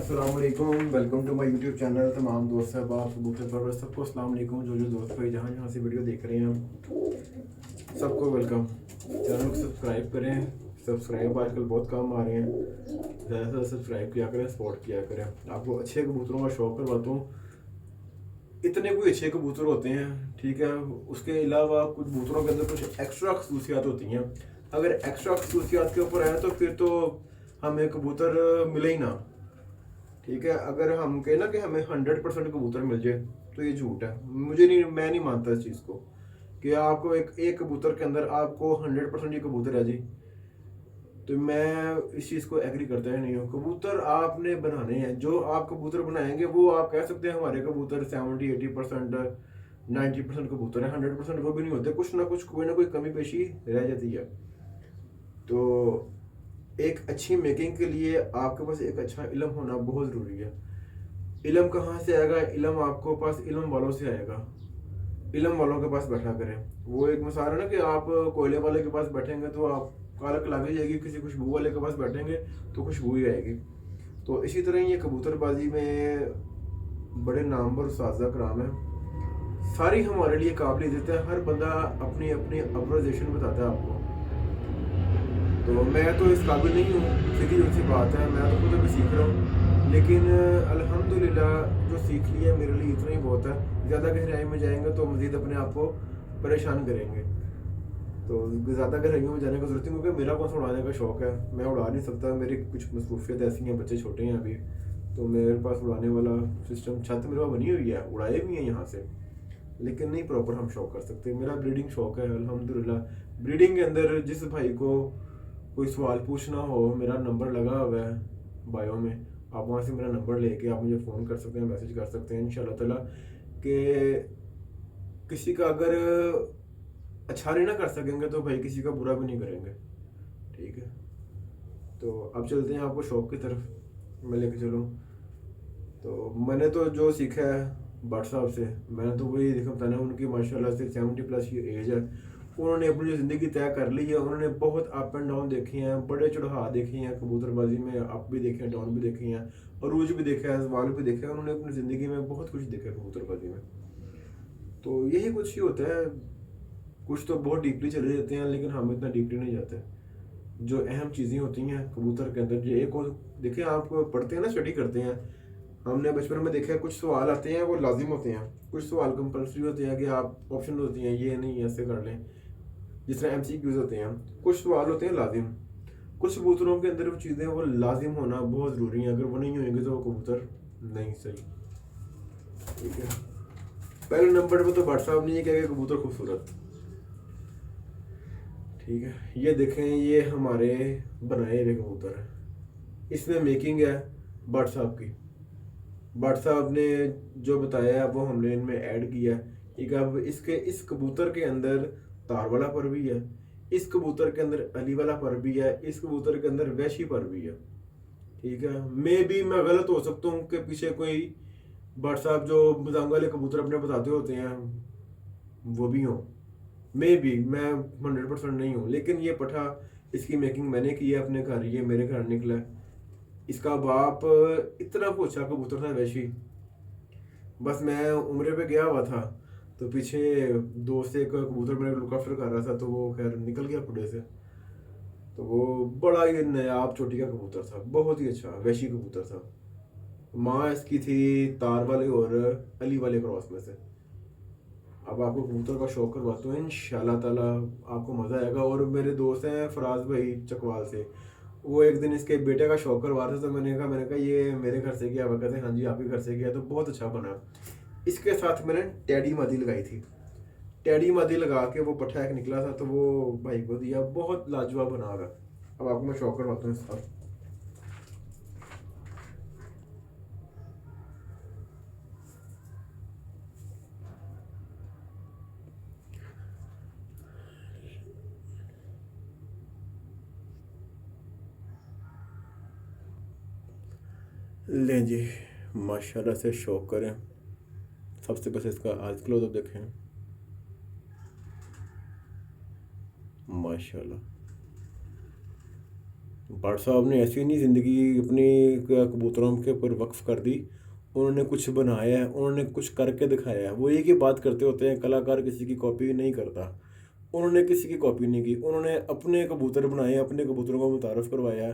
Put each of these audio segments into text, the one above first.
अस्सलाम वालेकुम, welcome to my YouTube channel. तमाम दोस्त साहब कबूतर परवर सबको अस्सलाम वालेकुम। जो दोस्त भाई जहाँ जहाँ से वीडियो देख रहे हैं सबको वेलकम। चैनल को सब्सक्राइब करें। सब्सक्राइब आजकल बहुत कम आ रहे हैं, ज़्यादा से ज़्यादा सब्सक्राइब किया करें, सपोर्ट किया करें। आपको अच्छे कबूतरों का शौक़ करवाता हूँ। इतने कोई अच्छे कबूतर होते हैं, ठीक है। उसके अलावा कुछ कबूतरों के अंदर कुछ एक्स्ट्रा खसूसियात होती हैं। अगर एक्स्ट्रा खसूसियात के ऊपर है तो फिर तो हमें कबूतर मिले ही ना, ठीक है। अगर हम कहें ना कि हमें 100% कबूतर मिल जाए तो ये झूठ है। मैं नहीं मानता इस चीज़ को कि आपको एक एक कबूतर के अंदर आपको 100% ये कबूतर है जी। तो मैं इस चीज़ को एग्री करता ही नहीं हूँ। कबूतर आपने बनाने हैं, जो आप कबूतर बनाएंगे वो आप कह सकते हैं हमारे कबूतर 70-80% 90% कबूतर है। 100% वो भी नहीं होते, कुछ ना कुछ कोई ना कोई कमी पेशी रह जाती है। तो एक अच्छी मेकिंग के लिए आपके पास एक अच्छा इल्म होना बहुत ज़रूरी है। इल्म कहाँ से आएगा? इल्म आपको पास इल्म वालों से आएगा। इल्म वालों के पास बैठा करें। वो एक मिसाल है ना कि आप कोयले वाले के पास बैठेंगे तो आप कालक लग जाएगी, किसी खुशबू वाले के पास बैठेंगे तो खुशबू ही आएगी। तो इसी तरह ये कबूतरबाजी में बड़े नामवर उस्ताद कराम है। सारी हमारे लिए काबिल इज़्ज़त है। हर बंदा अपनी अपनी अप्रोजेशन बताता है आपको। तो मैं तो इस काबिल नहीं हूँ, सीधी सी बात है। मैं तो खुद अभी सीख रहा हूँ, लेकिन अल्हम्दुलिल्लाह जो सीख लिया मेरे लिए इतना ही बहुत है। ज़्यादा गहराई में जाएंगे तो मज़ीद अपने आप को परेशान करेंगे। तो ज़्यादा गहराइयों में जाने की ज़रूरत नहीं, क्योंकि मेरा कौन सा उड़ाने का शौक़ है, मैं उड़ा नहीं सकता। मेरी कुछ मसरूफियत ऐसी हैं, बच्चे छोटे हैं अभी, तो मेरे पास उड़ाने वाला सिस्टम छत मेरे पास बनी हुई है, उड़ाए भी हैं यहाँ से, लेकिन नहीं प्रॉपर हम शौक़ कर सकते। मेरा ब्रीडिंग शौक़ है अल्हम्दुलिल्लाह। ब्रीडिंग के अंदर जिस भाई को कोई सवाल पूछना हो, मेरा नंबर लगा हुआ है बायो में, आप वहाँ से मेरा नंबर लेके आप मुझे फ़ोन कर सकते हैं, मैसेज कर सकते हैं इंशाल्लाह ताला। कि किसी का अगर अच्छा नहीं ना कर सकेंगे तो भाई किसी का बुरा भी नहीं करेंगे, ठीक है। तो अब चलते हैं आपको शौक़ की तरफ, मैं लेके चलूँ। तो मैंने तो जो सीखा है भट्ट साहब से, मैंने तो वही देखा बताना। उनकी माशाल्लाह से 70+ की एज है। उन्होंने अपनी ज़िंदगी तय कर ली है। उन्होंने बहुत अप एंड डाउन देखे हैं, बड़े चढ़ाव देखे हैं कबूतरबाजी में। अप भी देखे हैं, डाउन भी देखे हैं, अरूज भी देखा है, जवाल भी देखा है। उन्होंने अपनी ज़िंदगी में बहुत कुछ देखा है कबूतरबाजी में। तो यही कुछ ही होता है। कुछ तो बहुत डीपली चले जाते हैं, लेकिन हम इतना डीपली नहीं जाते। जो अहम चीज़ें होती हैं कबूतर के अंदर, जो एक और देखिए, आप पढ़ते हैं ना, स्टडी करते हैं। हमने बचपन में देखा है कुछ सवाल आते हैं वो लाजिम होते हैं, कुछ सवाल कंपल्सरी होते हैं कि आप ऑप्शन होती हैं ये नहीं ऐसे कर लें, जिस तरह MCQs होते हैं। कुछ सवाल होते हैं लाजिम। कुछ कबूतरों के अंदर वो चीज़ें वो लाजिम होना बहुत ज़रूरी है। अगर वो नहीं होंगे तो वो कबूतर नहीं सही, ठीक है। पहले नंबर पर तो भट्ट साहब ने ये कहा कि कबूतर खूबसूरत, ठीक है। ये देखें, ये हमारे बनाए हुए कबूतर है। इसमें मेकिंग है भट्ट साहब की। भट्ट साहब ने जो बताया है वो हमने इनमें ऐड किया है। एक अब इसके इस कबूतर के अंदर तार वाला पर भी है, इस कबूतर के अंदर अली वाला पर भी है, इस कबूतर के अंदर वैशी पर भी है, ठीक है। मैं गलत हो सकता हूँ कि पीछे कोई भट्ट साहब जो मजांग वाले कबूतर अपने बताते होते हैं वो भी हों, मैं 100% नहीं हूँ। लेकिन ये पठा, इसकी मेकिंग मैंने की है अपने घर, ये मेरे घर निकला है। इसका बाप इतना पोछा कबूतर था वैशी। बस मैं उम्रे पे गया हुआ था तो पीछे दोस्त एक कबूतर मेरे लुक आफ्टर कर रहा था, तो वो खैर निकल गया पुड़े से। तो वो बड़ा ही नायाब चोटी का कबूतर था, बहुत ही अच्छा वैशी कबूतर था। माँ इसकी थी तार वाले और अली वाले क्रॉस में से। अब आपको कबूतर का शौक करवाता हूँ इंशाल्लाह ताला, आपको मज़ा आएगा। और मेरे दोस्त हैं फराज भाई चकवाल से, वो एक दिन इसके बेटे का शौक करवा रहे थे। तो मैंने कहा ये मेरे घर से किया? वो कहते हैं हाँ जी आप ही घर से किया, तो बहुत अच्छा बना। इसके साथ मैंने टैडी मादी लगाई थी। टैडी मादी लगा के वो पट्ठा एक निकला था, तो वो भाई को दिया, बहुत लाजवाब बना रहा। अब आपको मैं शौक करवाता हूँ इसका। लें जी, माशाल्लाह से शौक करें। सबसे पहले इसका आज क्लोजअप देखें, माशाल्लाह। भट्ट साहब ने ऐसी नहीं ज़िंदगी अपनी कबूतरों के ऊपर वक्फ कर दी। उन्होंने कुछ बनाया है, उन्होंने कुछ करके दिखाया है। वो एक ही बात करते होते हैं, कलाकार किसी की कॉपी नहीं करता। उन्होंने किसी की कॉपी नहीं की, उन्होंने अपने कबूतर बनाए, अपने कबूतरों को मुतारफ़ करवाया।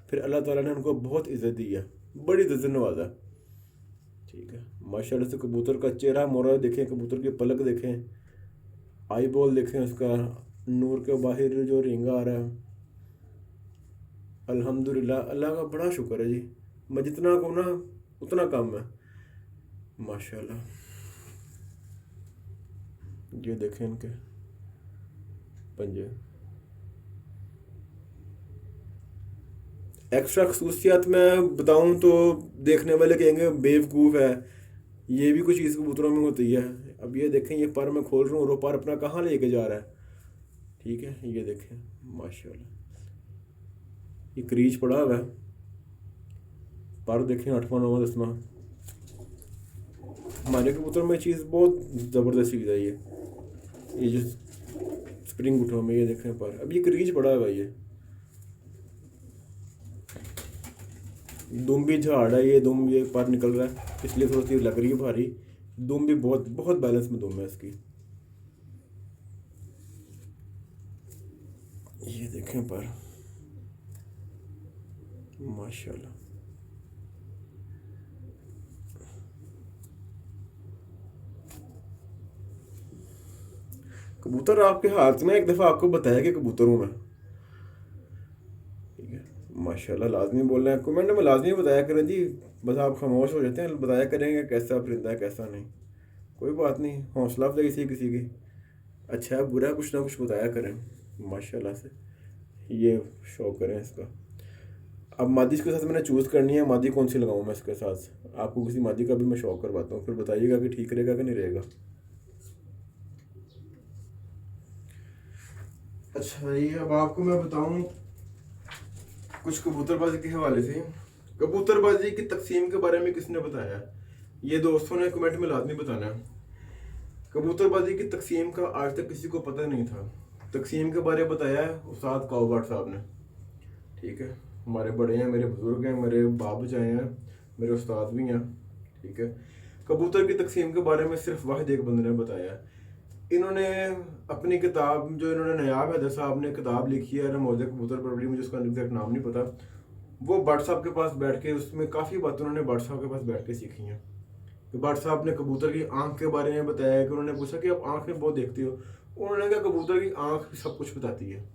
फिर अल्लाह ताला ने उनको बहुत इज़्ज़त दी है, बड़ी इज़्ज़त से नवाजा। ठीक है, माशाल्लाह से कबूतर का चेहरा मोहरा देखें, कबूतर की पलक देखें, आई बॉल देखें, उसका नूर के बाहर जो रिंगा आ रहा है। अल्हम्दुलिल्लाह, अल्लाह का बड़ा शुक्र है जी। मैं जितना कहूँ ना उतना कम है, माशाल्लाह। ये देखें इनके पंजे। एक्स्ट्रा खसूसियात मैं बताऊं तो देखने वाले कहेंगे बेवकूफ़ है, ये भी कुछ चीज़ कबूतरों में होती है। अब ये देखें, ये पर मैं खोल रहा हूँ और वो पर अपना कहाँ लेके जा रहा है। ठीक है, ये देखें माशाल्लाह, ये क्रीज पड़ा हुआ है, पर देखें 8वां 9वां 10वां। हमारे कबूतर में चीज़ बहुत ज़बरदस्त चीज़ है ये जो स्प्रिंग उठो में, ये देखें पर अब ये क्रीज पड़ा हुआ है। ये दुम भी झाड़ है, ये दुम ये पर निकल रहा है, इसलिए थोड़ी सी लग रही है भारी। दुम भी बहुत बहुत बैलेंस में दुम है इसकी। ये देखें पर माशाल्लाह। कबूतर आपके हाथ में, एक दफ़ा आपको बताया कि कबूतर हूँ मैं। ठीक है, माशाल्लाह लाजमी बोल रहे हैं, कमेंट में लाजमी बताया करें जी। बस आप खामोश हो जाते हैं, बताया करेंगे कैसा परिंदा है कैसा नहीं। कोई बात नहीं, हौसला अफजाई किसी की अच्छा है बुरा है, कुछ ना कुछ बताया करें माशाल्लाह से। ये शो करें इसका। अब मादी इसके साथ मैंने चूज़ करनी है, मादी कौन सी लगाऊँ मैं इसके साथ। आपको किसी मादी का भी मैं शौक करवाता हूँ, फिर बताइएगा कि ठीक रहेगा कि नहीं रहेगा। अच्छा ये अब आपको मैं बताऊँ कुछ कबूतरबाजी के हवाले से। कबूतरबाजी की तकसीम के बारे में किसने बताया, ये दोस्तों ने कमेंट में लाजमी बताना है। कबूतरबाजी की तकसीम का आज तक किसी को पता नहीं था। तकसीम के बारे में बताया है उस्ताद काओ साहब ने। ठीक है, हमारे बड़े हैं, मेरे बुजुर्ग हैं, मेरे बाप जाए हैं, मेरे उस्ताद भी हैं। ठीक है, कबूतर की तकसीम के बारे में सिर्फ वाहिद एक बंदे ने बताया है। इन्होंने अपनी किताब जो इन्होंने नयाब हैदर साहब ने किताब लिखी है नमोज़े कबूतर परवरी, मुझे उसका एग्जैक्ट नाम नहीं पता। वो भट्ट साहब के पास बैठ के उसमें काफ़ी बातें उन्होंने भट्ट साहब के पास बैठ के सीखी हैं। तो भट्ट साहब ने कबूतर की आंख के बारे में बताया कि उन्होंने पूछा कि आप आंख में बहुत देखते हो। उन्होंने कहा कबूतर की आंख सब कुछ बताती है,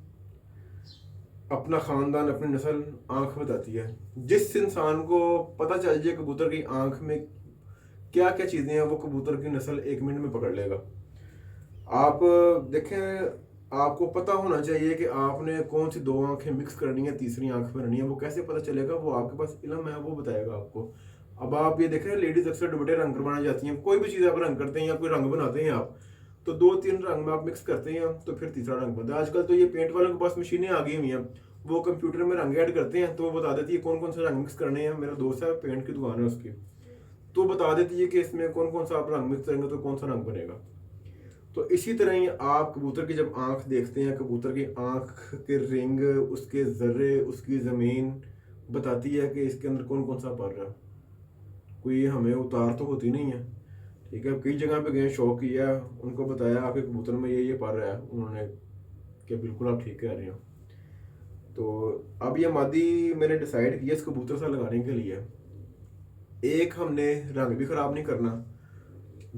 अपना ख़ानदान अपनी नस्ल आंख बताती है। जिस इंसान को पता चल जाए कबूतर की आंख में क्या क्या चीज़ें हैं, वो कबूतर की नस्ल 1 मिनट में पकड़ लेगा। आप देखें, आपको पता होना चाहिए कि आपने कौन सी 2 आंखें मिक्स करनी है, तीसरी आंख में रहनी है। वो कैसे पता चलेगा, वो आपके पास इल्म है, वो बताएगा आपको। अब आप ये देखें, लेडीज़ अक्सर दुपट्टे रंग करवाना जाती हैं। कोई भी चीज़ आप रंग करते हैं या कोई रंग बनाते हैं आप, तो 2-3 रंग में आप मिक्स करते हैं तो फिर तीसरा रंग बनता है। आजकल तो ये पेंट वालों के पास मशीनें आ गई हुई हैं, वो कंप्यूटर में रंग ऐड करते हैं तो वो बता देती है कौन कौन से रंग मिक्स करने हैं। मेरा दोस्त है, पेंट की दुकान है उसकी, तो बता देती है कि इसमें कौन कौन सा आप रंग मिक्स करेंगे तो कौन सा रंग बनेगा। तो इसी तरह ही आप कबूतर की जब आंख देखते हैं, कबूतर की आंख के रिंग, उसके ज़र्रे, उसकी ज़मीन बताती है कि इसके अंदर कौन कौन सा पर रहा है। कोई हमें उतार तो होती नहीं है। ठीक है, कई जगह पे गए, शौक किया, उनको बताया आपके कबूतर में ये पर रहा है, उन्होंने कि बिल्कुल आप ठीक कह रहे हो। तो अब ये मादी मैंने डिसाइड किया इस कबूतर सा लगाने के लिए। एक, हमने रंग भी ख़राब नहीं करना।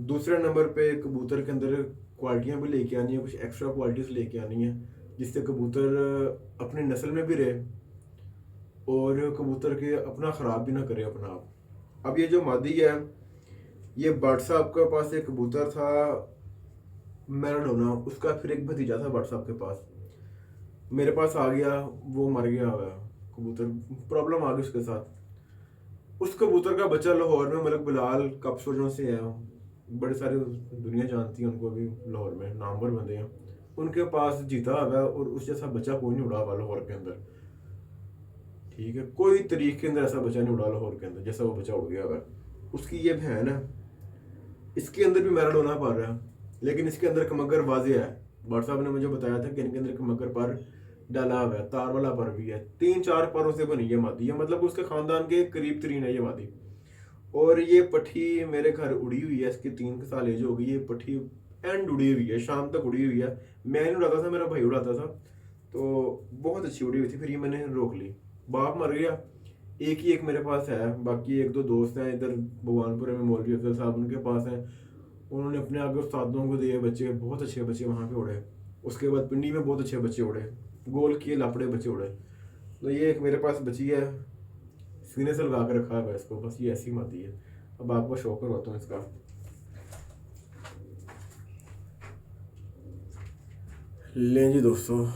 दूसरे नंबर पे कबूतर के अंदर क्वालिटियाँ भी लेके आनी है, कुछ एक्स्ट्रा क्वालिटीज़ लेके आनी है जिससे कबूतर अपनी नस्ल में भी रहे और कबूतर के अपना ख़राब भी ना करे अपना आप। अब ये जो मादी है, ये भट्ट साहब के पास एक कबूतर था मैराडोना, उसका फिर एक भतीजा था भट्ट साहब के पास, मेरे पास आ गया, वो मर गया हुआ कबूतर, प्रॉब्लम आ गई उसके साथ। उस कबूतर का बच्चा लाहौर में मलिक बिलाल कप्सोजों से है, बड़े सारे दुनिया जानती है उनको, अभी लाहौर में नामवर बंदे हैं, उनके पास जीता हुआ है और उस जैसा बच्चा कोई नहीं उड़ा हुआ लाहौर के अंदर। ठीक है, कोई तरीके के अंदर ऐसा बच्चा नहीं उड़ा लाहौर के अंदर जैसा वो बच्चा उड़ गया हुआ है। उसकी ये बहन है, इसके अंदर भी मैराडोना पर रहा है, लेकिन इसके अंदर कमगर वाजे है। भट्ट साहब ने मुझे बताया था कि इनके अंदर कमगर पर डाला हुआ है, तार वाला पर भी है, 3-4 परों से बनी है मादी है, मतलब उसके खानदान के करीब तरीन है ये मादी। और ये पट्टी मेरे घर उड़ी हुई है, इसकी 3 साल एज हो गई, ये पट्टी एंड उड़ी हुई है, शाम तक उड़ी हुई है। मैं नहीं उड़ाता था, मेरा भाई उड़ाता था, तो बहुत अच्छी उड़ी हुई थी। फिर ये मैंने रोक ली, बाप मर गया, एक मेरे पास है, बाकी 1-2 दोस्त हैं इधर भगवानपुर में, मौलवी अफजल साहब उनके पास हैं, उन्होंने अपने आगे उस्तादों को दिए बच्चे, बहुत अच्छे बच्चे वहाँ पे उड़े। उसके बाद पिंडी में बहुत अच्छे बच्चे उड़े, गोल किए लापड़े बच्चे उड़े। तो ये एक मेरे पास बची है, सीने से लगा के रखा है इसको, बस ये ऐसी माती है। अब आपको शौक करवाता हूँ इसका। लें जी दोस्तों,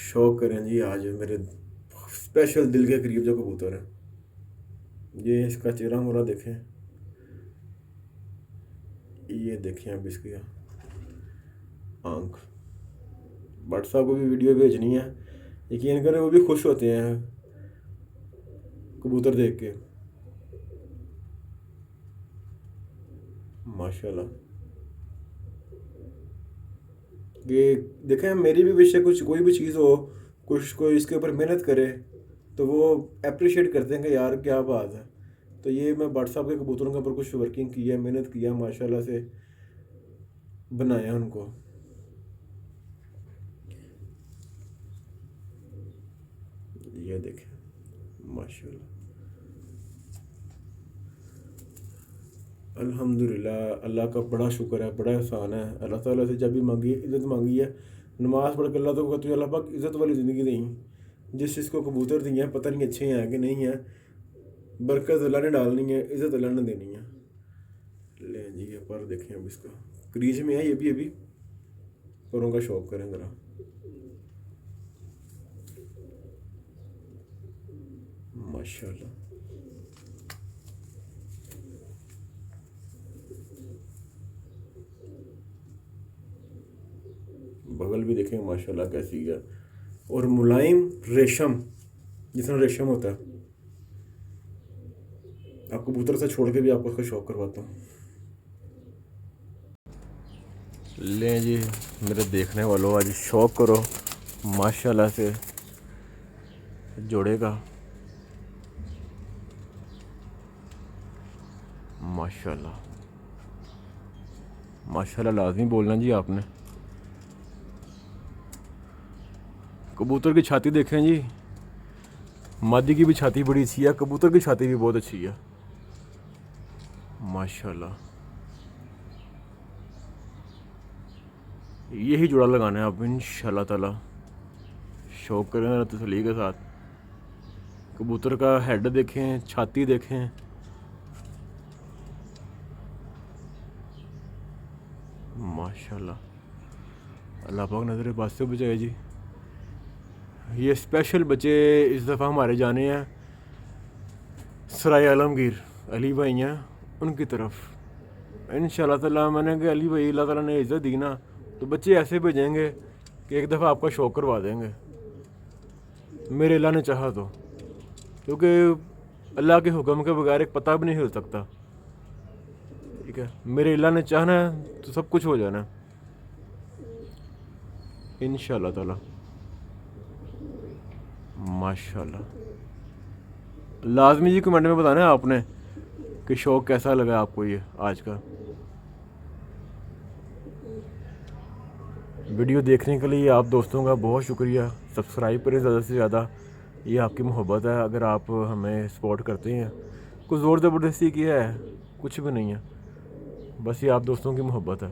शौक करें जी आज मेरे स्पेशल दिल के करीब जो कबूतर है। ये इसका चेहरा मोरा देखें, ये देखें अब इसकी आंख। भट्ट साहब को भी वीडियो भेजनी है, यकीन करें वो भी खुश होते हैं कबूतर देख के, माशाल्लाह। ये देखें, मेरी भी विश है कुछ, कोई भी चीज़ हो, कुछ कोई इसके ऊपर मेहनत करे तो वो अप्रिशिएट करते हैं कि यार क्या बात है। तो ये मैं भट्ट साहब के कबूतरों के ऊपर कुछ वर्किंग की है, मेहनत किया, माशाल्लाह से बनाया उनको। ये देखें माशाल्लाह, अल्हम्दुलिल्लाह, अल्लाह का बड़ा शुक्र है, बड़ा एहसान है। अल्लाह ताला से जब भी मांगी है, इज़्ज़त मांगी है, नमाज़ पढ़ के अल्लाह तो कहते अल्लाह पाक इज़्ज़त वाली ज़िंदगी दी। जिस चीज़ को कबूतर दी है, पता नहीं अच्छे हैं कि नहीं है, बरकत अल्लाह ने डालनी है, इज़्ज़त अल्लाह ने देनी है। ले जी ये पर देखें, अब इसका क्रीज में है ये भी, अभी परों का शौक करें ज़रा। माशाल्लाह, बगल भी देखें माशाल्लाह कैसी है, और मुलायम रेशम, जितना रेशम होता है। आप कबूतर से छोड़ के भी आपको उसका शौक करवाता हूँ। लें जी मेरे देखने वालों, आज शौक करो माशाल्लाह से जोड़ेगा, माशाल्लाह माशाल्लाह लाजमी बोलना जी आपने। कबूतर की छाती देखें जी, मादी की भी छाती बड़ी अच्छी है, कबूतर की छाती भी बहुत अच्छी है, माशाल्लाह। यही जोड़ा लगाना है आप इंशाल्लाह ताला, शौक करें तसल्ली के साथ। कबूतर का हेड देखें, छाती देखें, माशाल्लाह, अल्लाह पाक नज़र बात से बचाए जी। ये स्पेशल बच्चे इस दफ़ा हमारे जाने हैं सराय आलमगीर, अली भाई हैं उनकी तरफ इंशाल्लाह ताला। मैंने कहा अली भाई अल्लाह ताला ने इज़्ज़त दी ना, तो बच्चे ऐसे भेजेंगे कि एक दफ़ा आपका शौक करवा देंगे, मेरे अल्लाह ने चाहा तो, क्योंकि अल्लाह के हुक्म के बगैर एक पता भी नहीं हिल सकता, ठीक है। मेरे अल्लाह ने चाहना है तो सब कुछ हो जाना है इंशाल्लाह ताला, माशाल्लाह। लाजमी जी कमेंट में बताना है आपने कि शौक कैसा लगा आपको ये आज का। वीडियो देखने के लिए आप दोस्तों का बहुत शुक्रिया। सब्सक्राइब करें ज़्यादा से ज़्यादा, ये आपकी मोहब्बत है। अगर आप हमें सपोर्ट करते हैं, कुछ ज़ोर ज़बरदस्ती किया है कुछ भी नहीं है, बस ये आप दोस्तों की मोहब्बत है।